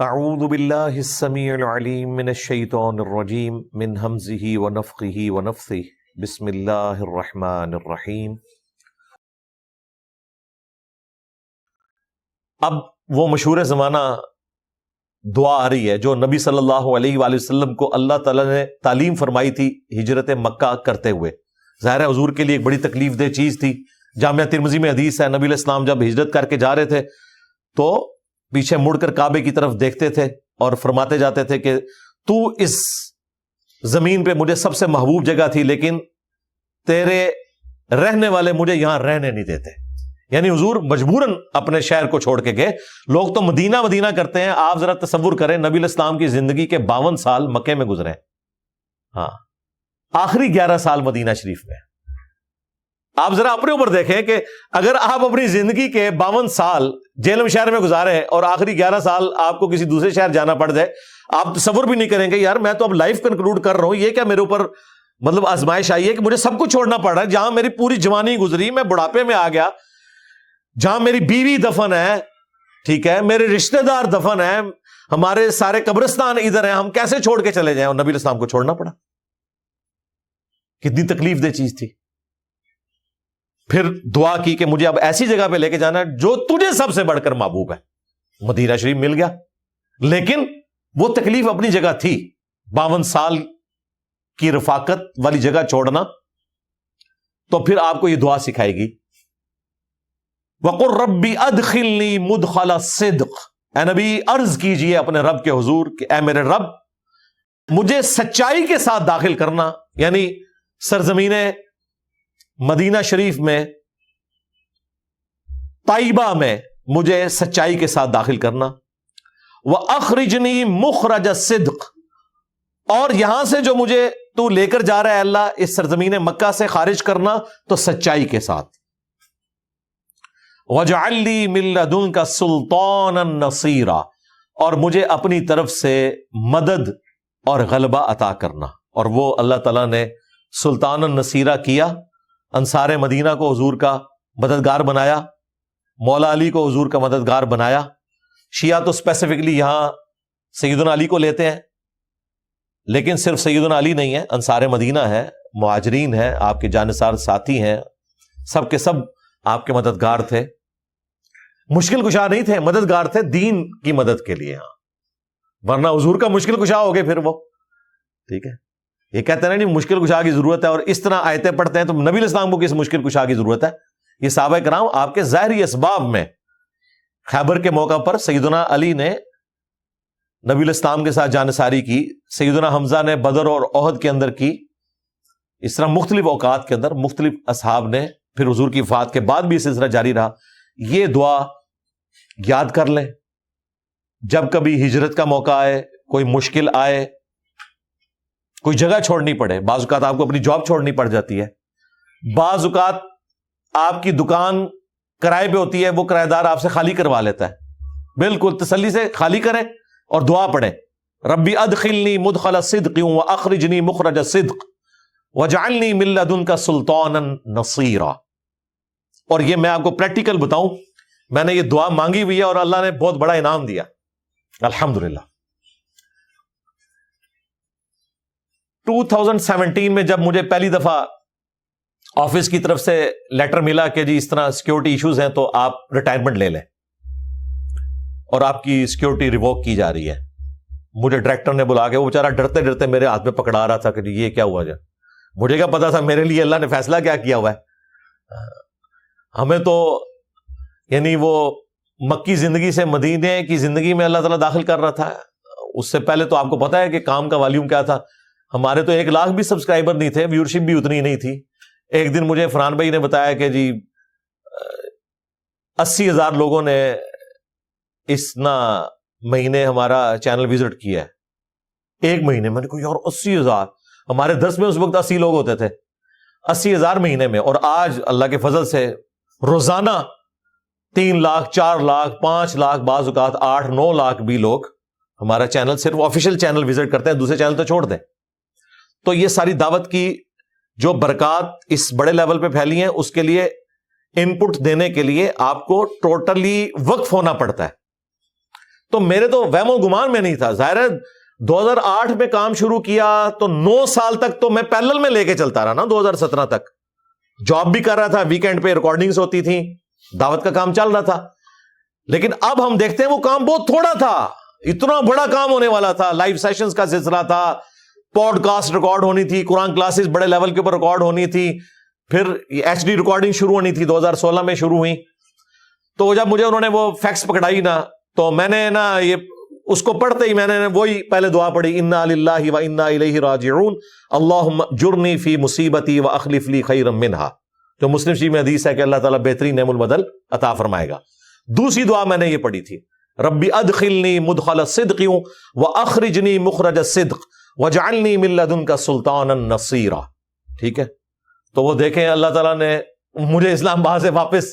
اعوذ باللہ السمیع العلیم من الشیطان الرجیم من ہمزہ ونفخہ ونفثہ بسم اللہ الرحمن الرحیم۔ اب وہ مشہور زمانہ دعا آ رہی ہے جو نبی صلی اللہ علیہ وآلہ وسلم کو اللہ تعالیٰ نے تعلیم فرمائی تھی ہجرت مکہ کرتے ہوئے۔ ظاہر ہے حضور کے لیے ایک بڑی تکلیف دہ چیز تھی۔ جامعہ ترمذی میں حدیث ہے، نبی علیہ السلام جب ہجرت کر کے جا رہے تھے تو پیچھے مڑ کر کعبے کی طرف دیکھتے تھے اور فرماتے جاتے تھے کہ تو اس زمین پہ مجھے سب سے محبوب جگہ تھی، لیکن تیرے رہنے والے مجھے یہاں رہنے نہیں دیتے۔ یعنی حضور مجبوراً اپنے شہر کو چھوڑ کے گئے۔ لوگ تو مدینہ مدینہ کرتے ہیں، آپ ذرا تصور کریں نبی علیہ السلام کی زندگی کے 52 سال مکے میں گزرے، ہاں آخری 11 سال مدینہ شریف میں۔ آپ ذرا اپنے اوپر دیکھیں کہ اگر آپ اپنی زندگی کے 52 سال جیلم شہر میں گزارے ہیں اور آخری 11 سال آپ کو کسی دوسرے شہر جانا پڑ جائے، آپ تصور بھی نہیں کریں گے یار میں تو اب لائف کنکلوڈ کر رہا ہوں، یہ کیا میرے اوپر مطلب آزمائش آئی ہے کہ مجھے سب کچھ چھوڑنا پڑ رہا ہے۔ جہاں میری پوری جوانی گزری، میں بڑھاپے میں آ گیا، جہاں میری بیوی دفن ہے، ٹھیک ہے، میرے رشتہ دار دفن ہیں، ہمارے سارے قبرستان ادھر ہیں، ہم کیسے چھوڑ کے چلے جائیں؟ اور نبی علیہ السلام کو چھوڑنا پڑا۔ کتنی تکلیف دہ چیز تھی۔ پھر دعا کی کہ مجھے اب ایسی جگہ پہ لے کے جانا ہے جو تجھے سب سے بڑھ کر محبوب ہے۔ مدینہ شریف مل گیا، لیکن وہ تکلیف اپنی جگہ تھی۔ 52 سال کی رفاقت والی جگہ چھوڑنا، تو پھر آپ کو یہ دعا سکھائے گی، وَقُلْ رَبِّ أَدْخِلْنِي مُدْخَلَ صِدْقٍ۔ اے نبی عرض کیجئے اپنے رب کے حضور کہ اے میرے رب مجھے سچائی کے ساتھ داخل کرنا، یعنی سرزمین مدینہ شریف میں، طیبہ میں مجھے سچائی کے ساتھ داخل کرنا، وَأَخْرِجْنِي مُخْرَجَ الصِّدْقِ، اور یہاں سے جو مجھے تو لے کر جا رہا ہے اللہ اس سرزمین مکہ سے خارج کرنا تو سچائی کے ساتھ، وَاجْعَلْ لِي مِن لَّدُنْكَ سُلْطَانًا نَصِيرًا، اور مجھے اپنی طرف سے مدد اور غلبہ عطا کرنا۔ اور وہ اللہ تعالیٰ نے سلطان النصیرہ کیا، انصار مدینہ کو حضور کا مددگار بنایا، مولا علی کو حضور کا مددگار بنایا۔ شیعہ تو اسپیسیفکلی یہاں سیدنا علی کو لیتے ہیں، لیکن صرف سیدنا علی نہیں ہے، انصار مدینہ ہے، مہاجرین ہیں، آپ کے جانثار ساتھی ہیں، سب کے سب آپ کے مددگار تھے۔ مشکل کشا نہیں تھے، مددگار تھے دین کی مدد کے لیے، ہاں، ورنہ حضور کا مشکل کشا ہو گئے پھر وہ، ٹھیک ہے۔ یہ کہتے ہیں نہیں مشکل کشا کی ضرورت ہے، اور اس طرح آیتیں پڑھتے ہیں تو نبی علیہ السلام کو کس مشکل کشا کی ضرورت ہے؟ یہ صحابہ کرام آپ کے ظاہری اسباب میں، خیبر کے موقع پر سیدنا علی نے نبی علیہ السلام کے ساتھ جانثاری کی، سیدنا حمزہ نے بدر اور احد کے اندر کی، اس طرح مختلف اوقات کے اندر مختلف اصحاب نے، پھر حضور کی وفات کے بعد بھی یہ سلسلہ جاری رہا۔ یہ دعا یاد کر لیں، جب کبھی ہجرت کا موقع آئے، کوئی مشکل آئے، کوئی جگہ چھوڑنی پڑے، بعض اوقات آپ کو اپنی جاب چھوڑنی پڑ جاتی ہے، بعض اوقات آپ کی دکان کرائے پہ ہوتی ہے، وہ کرایہ دار آپ سے خالی کروا لیتا ہے، بالکل تسلی سے خالی کریں اور دعا پڑھیں، ربی ادخلنی مدخل صدق واخرجنی مخرج صدق واجعلنی من لدنک سلطانا نصیرا۔ اور یہ میں آپ کو پریکٹیکل بتاؤں، میں نے یہ دعا مانگی ہوئی ہے اور اللہ نے بہت بڑا انعام دیا، الحمدللہ۔ 2017 میں جب مجھے پہلی دفعہ آفس کی طرف سے لیٹر ملا کہ جی اس طرح سیکیورٹی ایشوز ہیں تو آپ ریٹائرمنٹ لے لیں اور آپ کی سیکیورٹی ریووک کی جا رہی ہے، مجھے ڈائریکٹر نے بلا کے، وہ بیچارہ ڈرتے ڈرتے میرے ہاتھ میں پکڑا رہا تھا کہ جی یہ کیا ہوا جائے، مجھے کیا پتا تھا میرے لیے اللہ نے فیصلہ کیا کیا ہوا ہے۔ ہمیں تو یعنی وہ مکی زندگی سے مدینے کی زندگی میں اللہ تعالیٰ داخل کر رہا تھا۔ اس سے پہلے تو آپ کو پتا ہے کہ کام کا والیوم کیا تھا، ہمارے تو 1 لاکھ بھی سبسکرائبر نہیں تھے، ویورشپ بھی اتنی نہیں تھی۔ ایک دن مجھے فرحان بھائی نے بتایا کہ جی 80,000 لوگوں نے اس مہینے ہمارا چینل وزٹ کیا ہے، ایک مہینے میں نے کہا یار 80,000، ہمارے درس میں اس وقت 80 لوگ ہوتے تھے، 80,000 مہینے میں، اور آج اللہ کے فضل سے روزانہ 3 لاکھ 4 لاکھ 5 لاکھ، بعض اوقات 8-9 لاکھ بھی لوگ ہمارا چینل، صرف آفیشیل چینل وزٹ کرتے ہیں، دوسرے چینل تو چھوڑ دیں۔ تو یہ ساری دعوت کی جو برکات اس بڑے لیول پہ پھیلی ہیں، اس کے لیے ان پٹ دینے کے لیے آپ کو ٹوٹلی وقف ہونا پڑتا ہے۔ تو میرے تو وہم و گمان میں نہیں تھا. ظاہر ہے 2008 میں کام شروع کیا تو 9 سال تک تو میں پیرلل میں لے کے چلتا رہا نا. 2017 تک جاب بھی کر رہا تھا, ویکینڈ پہ ریکارڈنگز ہوتی تھیں, دعوت کا کام چل رہا تھا. لیکن اب ہم دیکھتے ہیں وہ کام بہت تھوڑا تھا, اتنا بڑا کام ہونے والا تھا. لائیو سیشنز کا سلسلہ تھا, پوڈ کاسٹ ریکارڈ ہونی تھی, قرآن کلاسز بڑے لیول کے اوپر ریکارڈ ہونی تھی, پھر ایچ ڈی ریکارڈنگ شروع ہونی تھی, 2016 میں شروع ہوئی. تو جب مجھے انہوں نے وہ فیکس پکڑائی نا, تو میں نے نا یہ اس کو پڑھتے ہی میں نے وہی پہلے دعا پڑھی, انا للہ و انا الیہ راجعون اللہم جرنی فی مصیبتی و اخلف لی خیرا منہا, جو مسلم شریف میں حدیث ہے کہ اللہ تعالیٰ بہترین نعم البدل عطا فرمائے گا. دوسری دعا میں نے یہ پڑھی تھی, ربی ادخلنی مدخل الصدق و اخرجنی مخرج الصدق واجعلنی من لدنک سلطانا نصیرا. ٹھیک ہے, تو وہ دیکھیں اللہ تعالیٰ نے مجھے اسلام آباد سے واپس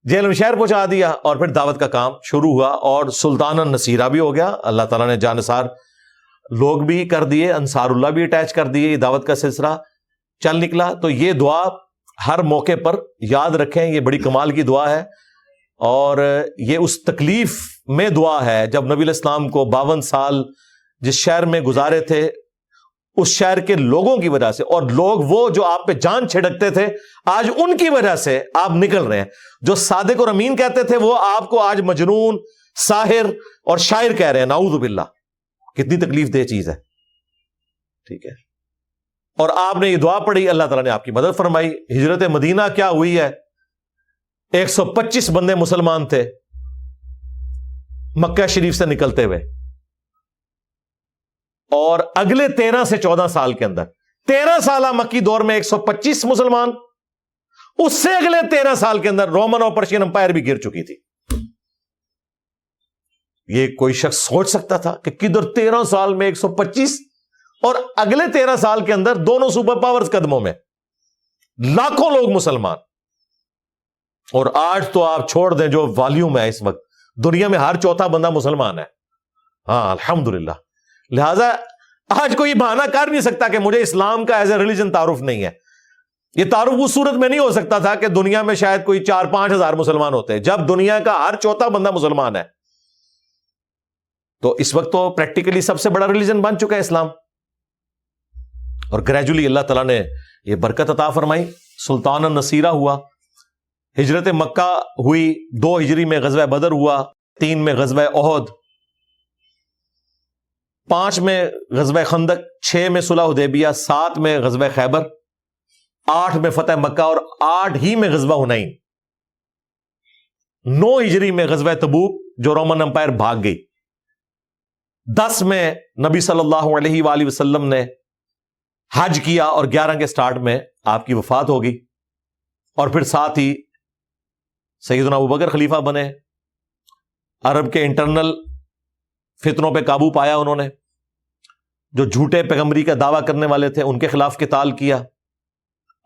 جیل شہر پہنچا دیا, اور پھر دعوت کا کام شروع ہوا, اور سلطان النصیرہ بھی ہو گیا. اللہ تعالیٰ نے جانثار لوگ بھی کر دیے, انصار اللہ بھی اٹیچ کر دیے, یہ دعوت کا سلسلہ چل نکلا. تو یہ دعا ہر موقع پر یاد رکھیں, یہ بڑی کمال کی دعا ہے, اور یہ اس تکلیف میں دعا ہے جب نبی علیہ السلام کو 52 سال جس شہر میں گزارے تھے, اس شہر کے لوگوں کی وجہ سے, اور لوگ وہ جو آپ پہ جان چھڑکتے تھے آج ان کی وجہ سے آپ نکل رہے ہیں. جو صادق اور امین کہتے تھے وہ آپ کو آج مجنون, ساحر اور شاعر کہہ رہے ہیں. نعوذ باللہ, کتنی تکلیف دہ چیز ہے. ٹھیک ہے, اور آپ نے یہ دعا پڑھی, اللہ تعالیٰ نے آپ کی مدد فرمائی. ہجرت مدینہ کیا ہوئی ہے, 125 بندے مسلمان تھے مکہ شریف سے نکلتے ہوئے, اور اگلے 13 سے 14 سال کے اندر 13 سالہ مکی دور میں 125 مسلمان, اس سے اگلے 13 سال کے اندر رومن اور پرشین امپائر بھی گر چکی تھی. یہ کوئی شخص سوچ سکتا تھا کہ کدھر 13 سال میں 125 اور اگلے 13 سال کے اندر دونوں سپر پاورز قدموں میں, لاکھوں لوگ مسلمان. اور آج تو آپ چھوڑ دیں جو والیوم ہے اس وقت, دنیا میں ہر چوتھا بندہ مسلمان ہے. ہاں الحمدللہ. لہذا آج کوئی بہانہ کر نہیں سکتا کہ مجھے اسلام کا ایز اے ریلیجن تعارف نہیں ہے. یہ تعارف اس صورت میں نہیں ہو سکتا تھا کہ دنیا میں شاید کوئی 4-5 ہزار مسلمان ہوتے, جب دنیا کا ہر چوتھا بندہ مسلمان ہے. تو اس وقت تو پریکٹیکلی سب سے بڑا ریلیجن بن چکا ہے اسلام, اور گریجولی اللہ تعالیٰ نے یہ برکت عطا فرمائی. سلطان النصیرہ ہوا, ہجرت مکہ ہوئی, 2 ہجری میں غزوہ بدر ہوا, 3 میں غزوہ احد, 5 میں غزوہ خندق, 6 میں صلح حدیبیہ, 7 میں غزوہ خیبر, 8 میں فتح مکہ, اور 8 ہی میں غزوہ حنین. 9 ہجری میں غزوہ تبوک جو رومن امپائر بھاگ گئی. 10 میں نبی صلی اللہ علیہ وآلہ وسلم نے حج کیا, اور 11 کے سٹارٹ میں آپ کی وفات ہوگی. اور پھر ساتھ ہی سیدنا ابوبکر خلیفہ بنے. عرب کے انٹرنل فتنوں پہ قابو پایا انہوں نے, جو جھوٹے پیغمبری کا دعویٰ کرنے والے تھے ان کے خلاف قتال کیا.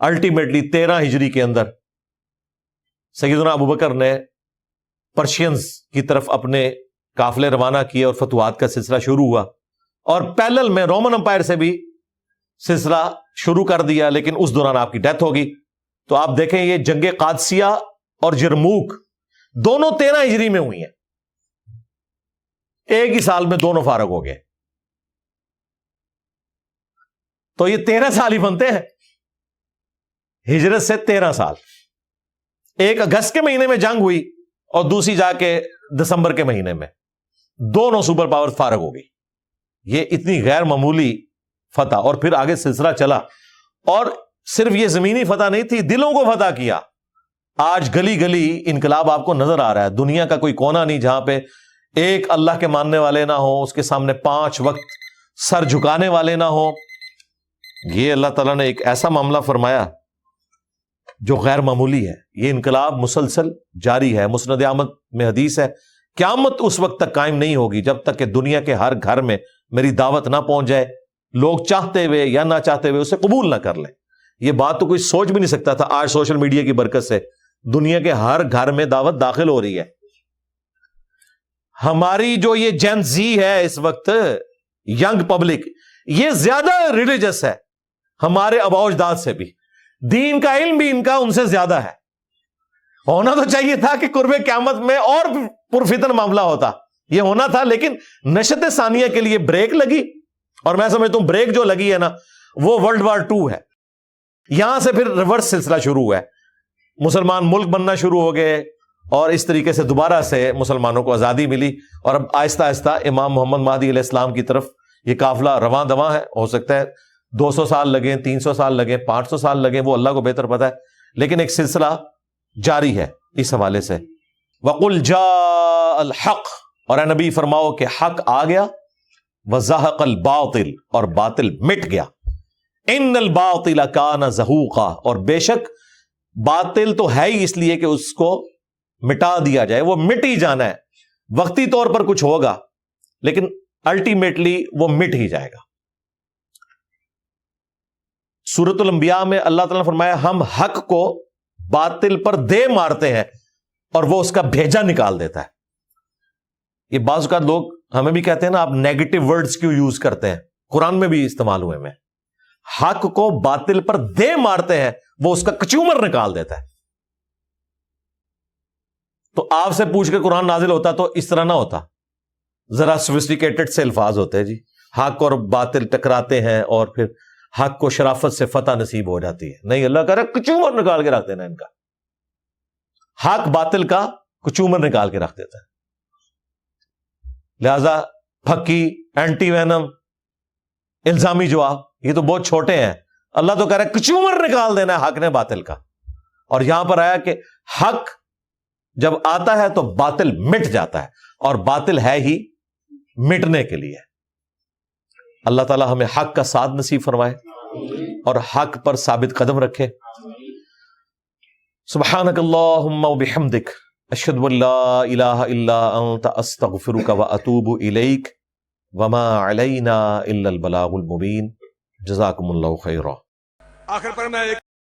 الٹیمیٹلی 13 ہجری کے اندر سیدنا ابوبکر نے پرشینز کی طرف اپنے قافلے روانہ کیے, اور فتوحات کا سلسلہ شروع ہوا. اور پیرلل میں رومن امپائر سے بھی سلسلہ شروع کر دیا, لیکن اس دوران آپ کی ڈیتھ ہوگی. تو آپ دیکھیں یہ جنگ قادسیہ اور جرموک دونوں 13 ہجری میں ہوئی ہیں, ایک ہی سال میں دونوں فارغ ہو گئے. تو یہ 13 سال ہی بنتے ہیں, ہجرت سے 13 سال. ایک اگست کے مہینے میں جنگ ہوئی, اور دوسری جا کے دسمبر کے مہینے میں, دونوں سپر پاور فارغ ہو گئی. یہ اتنی غیر معمولی فتح, اور پھر آگے سلسلہ چلا. اور صرف یہ زمینی فتح نہیں تھی, دلوں کو فتح کیا. آج گلی گلی انقلاب آپ کو نظر آ رہا ہے. دنیا کا کوئی کونا نہیں جہاں پہ ایک اللہ کے ماننے والے نہ ہوں, اس کے سامنے 5 وقت سر جھکانے والے نہ ہوں. یہ اللہ تعالیٰ نے ایک ایسا معاملہ فرمایا جو غیر معمولی ہے. یہ انقلاب مسلسل جاری ہے. مسند احمد میں حدیث ہے, قیامت اس وقت تک قائم نہیں ہوگی جب تک کہ دنیا کے ہر گھر میں میری دعوت نہ پہنچ جائے, لوگ چاہتے ہوئے یا نہ چاہتے ہوئے اسے قبول نہ کر لیں. یہ بات تو کوئی سوچ بھی نہیں سکتا تھا. آج سوشل میڈیا کی برکت سے دنیا کے ہر گھر میں دعوت داخل ہو رہی ہے. ہماری جو یہ جین زی ہے اس وقت, ینگ پبلک, یہ زیادہ ریلیجس ہے ہمارے آباء و اجداد سے بھی. دین کا علم بھی ان کا ان سے زیادہ ہے. ہونا تو چاہیے تھا کہ قرب قیامت میں اور پرفتن معاملہ ہوتا, یہ ہونا تھا، لیکن نشت ثانیہ کے لیے بریک لگی، اور میں سمجھتا ہوں بریک جو لگی ہے نا وہ ورلڈ وار 2 ہے. یہاں سے پھر ریورس سلسلہ شروع ہوا ہے، مسلمان ملک بننا شروع ہو گئے، اور اس طریقے سے دوبارہ سے مسلمانوں کو آزادی ملی، اور اب آہستہ آہستہ امام محمد مہدی علیہ السلام کی طرف یہ قافلہ رواں دواں ہے. ہو سکتا ہے 200 سال لگیں، 300 سال لگیں، 500 سال لگیں، وہ اللہ کو بہتر پتہ ہے، لیکن ایک سلسلہ جاری ہے اس حوالے سے. وَقُلْ جَاءَ الْحَقُّ، اور اے نبی فرماؤ کہ حق آ گیا، وَزَهَقَ الْبَاطِلُ، اور باطل مٹ گیا. إِنَّ الْبَاطِلَ كَانَ زَهُوقًا، اور بے شک باطل تو ہے ہی اس لیے کہ اس کو مٹا دیا جائے، وہ مٹ ہی جانا ہے. وقتی طور پر کچھ ہوگا لیکن الٹیمیٹلی وہ مٹ ہی جائے گا. سورۃ الانبیاء میں اللہ تعالیٰ نے فرمایا ہم حق کو باطل پر دے مارتے ہیں اور وہ اس کا بھیجا نکال دیتا ہے. یہ بعض اوقات لوگ ہمیں بھی کہتے ہیں نا آپ نیگیٹو ورڈز کیوں یوز کرتے ہیں، قرآن میں بھی استعمال ہوئے میں. حق کو باطل پر دے مارتے ہیں، وہ اس کا کچومر نکال دیتا ہے. تو آپ سے پوچھ کے قرآن نازل ہوتا تو اس طرح نہ ہوتا، ذرا سوفسٹیکیٹڈ سے الفاظ ہوتے ہیں جی، حق اور باطل ٹکراتے ہیں اور پھر حق کو شرافت سے فتح نصیب ہو جاتی ہے. نہیں، اللہ کہہ رہا ہے کچومر نکال کے رکھ دینا ان کا. حق باطل کا کچومر نکال کے رکھ دیتا ہے. لہذا پھکی، اینٹی وینم، الزامی جواب یہ تو بہت چھوٹے ہیں. اللہ تو کہہ رہا ہے کچومر نکال دینا ہے حق نے باطل کا. اور یہاں پر آیا کہ حق جب آتا ہے تو باطل مٹ جاتا ہے، اور باطل ہے ہی مٹنے کے لیے. اللہ تعالی ہمیں حق کا ساتھ نصیب فرمائے اور حق پر ثابت قدم رکھے. سبحانک اللہم وبحمدک، اشہد ان لا الہ الا انت، استغفرک واتوب الیک، وما علینا الا البلاغ المبین. جزاکم اللہ خیرا. آخر پر میں